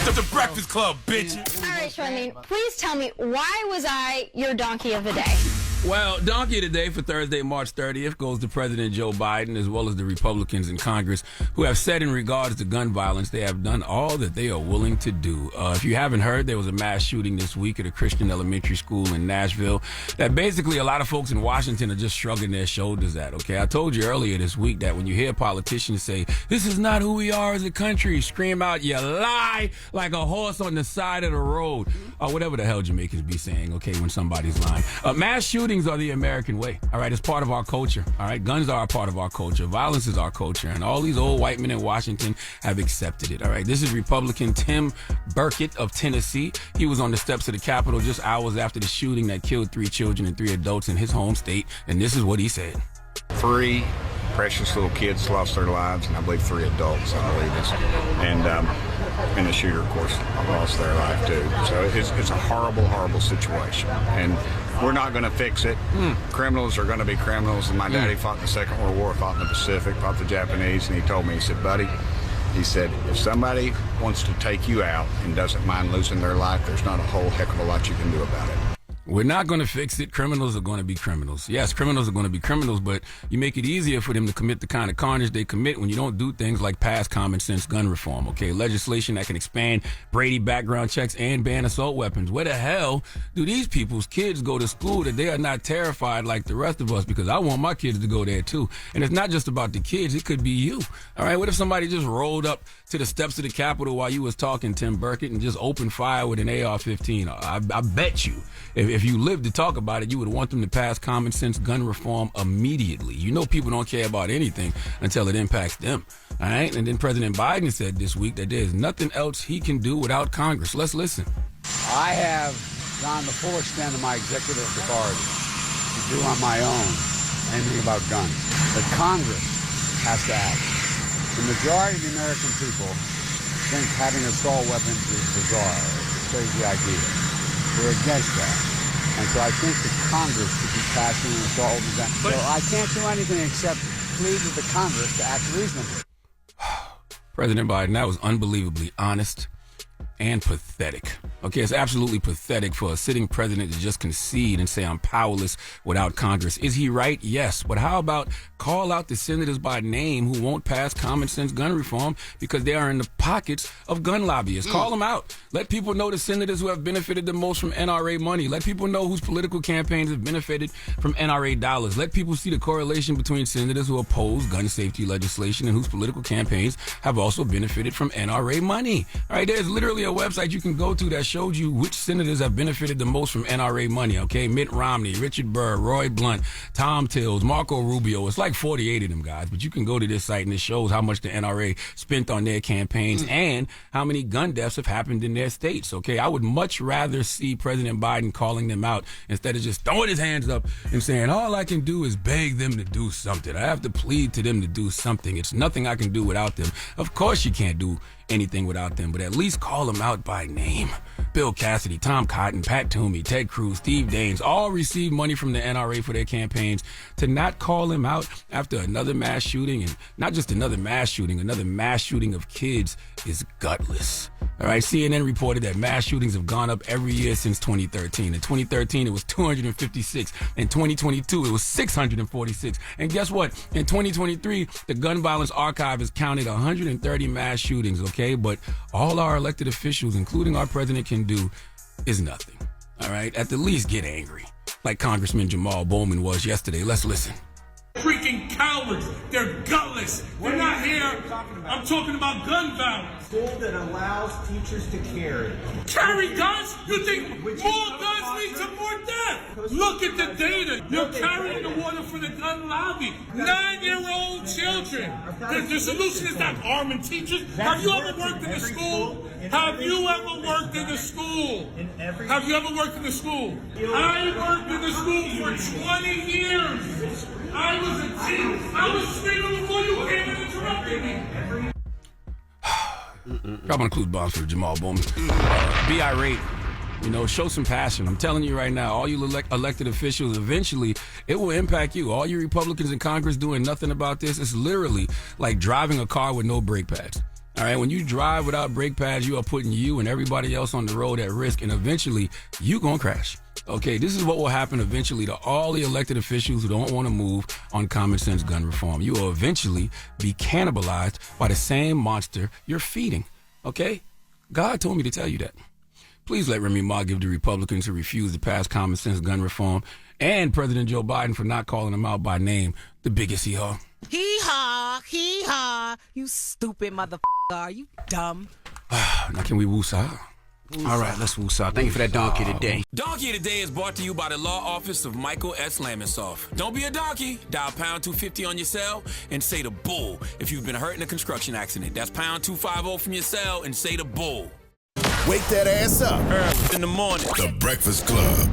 The Breakfast Club, bitch. All right, Charlamagne, please tell me, why was I your donkey of the day? Well, donkey of the day for Thursday, March 30th goes to President Joe Biden, as well as the Republicans in Congress, who have said in regards to gun violence, they have done all that they are willing to do. If you haven't heard, there was a mass shooting this week at a Christian elementary school in Nashville that basically a lot of folks in Washington are just shrugging their shoulders at, okay? I told you earlier this week that when you hear politicians say, this is not who we are as a country, scream out, you lie, like a horse on the side of the road, or whatever the hell Jamaicans be saying, okay, when somebody's lying. Mass shootings are the American way, all right? It's part of our culture, all right? Guns are a part of our culture. Violence is our culture, and all these old white men in Washington have accepted it, all right? This is Republican Tim Burkett of Tennessee. He was on the steps of the Capitol just hours after the shooting that killed 3 children and 3 adults in his home state, and this is what he said. 3 precious little kids lost their lives, and I believe 3 adults, I believe this. And the shooter, of course, lost their life too. So it's a horrible, horrible situation. And we're not going to fix it. Criminals are going to be criminals. And my daddy fought in the Second World War, fought in the Pacific, fought the Japanese, and he told me, he said, buddy, he said, if somebody wants to take you out and doesn't mind losing their life, there's not a whole heck of a lot you can do about it. We're not going to fix it. Criminals are going to be criminals. Yes, criminals are going to be criminals, but you make it easier for them to commit the kind of carnage they commit when you don't do things like pass common sense gun reform, okay? Legislation that can expand Brady background checks and ban assault weapons. Where the hell do these people's kids go to school that they are not terrified like the rest of us? Because I want my kids to go there too. And it's not just about the kids. It could be you. All right, what if somebody just rolled up to the steps of the Capitol while you was talking, Tim Burkett, and just opened fire with an AR-15? I bet you, if you lived to talk about it, you would want them to pass common sense gun reform immediately. You know people don't care about anything until it impacts them. All right? And then President Biden said this week that there's nothing else he can do without Congress. Let's listen. I have gone the full extent of my executive authority to do on my own anything about guns. But Congress has to act. The majority of the American people think having assault weapons is bizarre. It's a crazy idea. We're against that. And so I think that Congress should be passing an assault weapons ban. So I can't do anything except plead with the Congress to act reasonably. President Biden, that was unbelievably honest and pathetic. Okay, it's absolutely pathetic for a sitting president to just concede and say I'm powerless without Congress. Is he right? Yes. But how about call out the senators by name who won't pass common sense gun reform because they are in the pockets of gun lobbyists? Call them out. Let people know the senators who have benefited the most from NRA money. Let people know whose political campaigns have benefited from NRA dollars. Let people see the correlation between senators who oppose gun safety legislation and whose political campaigns have also benefited from NRA money. All right, there's literally a website you can go to that showed you which senators have benefited the most from NRA money, okay? Mitt Romney, Richard Burr, Roy Blunt, Tom Tills, Marco Rubio. It's like 48 of them guys, but you can go to this site and it shows how much the NRA spent on their campaigns and how many gun deaths have happened in their states, okay? I would much rather see President Biden calling them out instead of just throwing his hands up and saying, all I can do is beg them to do something. I have to plead to them to do something. It's nothing I can do without them. Of course you can't do anything without them, but at least call them out by name. Bill Cassidy, Tom Cotton, Pat Toomey, Ted Cruz, Steve Daines all received money from the NRA for their campaigns. To not call them out after another mass shooting, and not just another mass shooting of kids, is gutless. All right, CNN reported that mass shootings have gone up every year since 2013. In 2013, it was 256. In 2022, it was 646. And guess what? In 2023, the Gun Violence Archive has counted 130 mass shootings, okay? But all our elected officials, including our president, can do is nothing. All right? At the least, get angry, like Congressman Jamal Bowman was yesterday. Let's listen. Freaking cowards. They're gutless. They're not here. I'm talking about gun violence. School that allows teachers to carry. Carry guns? You think more guns lead to more death? Look at the data. You're carrying the water for the gun lobby. 9-year-old children. The solution is not arming teachers. Have you ever worked in a school? Have you ever worked in a school? Have you ever worked in a school? I worked in the school for 20 years. I was a teen. I was screaming before you came and interrupted me. Dropping clues bombs for Jamal Bowman. Be irate. You know, show some passion. I'm telling you right now, all you elected officials, eventually it will impact you. All you Republicans in Congress doing nothing about this is literally like driving a car with no brake pads. All right, when you drive without brake pads, you are putting you and everybody else on the road at risk, and eventually you gonna crash. Okay, this is what will happen eventually to all the elected officials who don't want to move on common sense gun reform. You will eventually be cannibalized by the same monster you're feeding. Okay? God told me to tell you that. Please let Remy Ma give the Republicans who refuse to pass common sense gun reform and President Joe Biden for not calling them out by name the biggest hee-haw. Hee-haw, you stupid motherfucker. Are you dumb? Now can we woosah? All right, let's woosah. Thank you for that donkey today. Donkey Today is brought to you by the law office of Michael S. Lamonsoff. Don't be a donkey. Dial pound 250 on your cell and say the bull if you've been hurt in a construction accident. That's pound 250 from your cell and say the bull. Wake that ass up. Early in the morning. The Breakfast Club.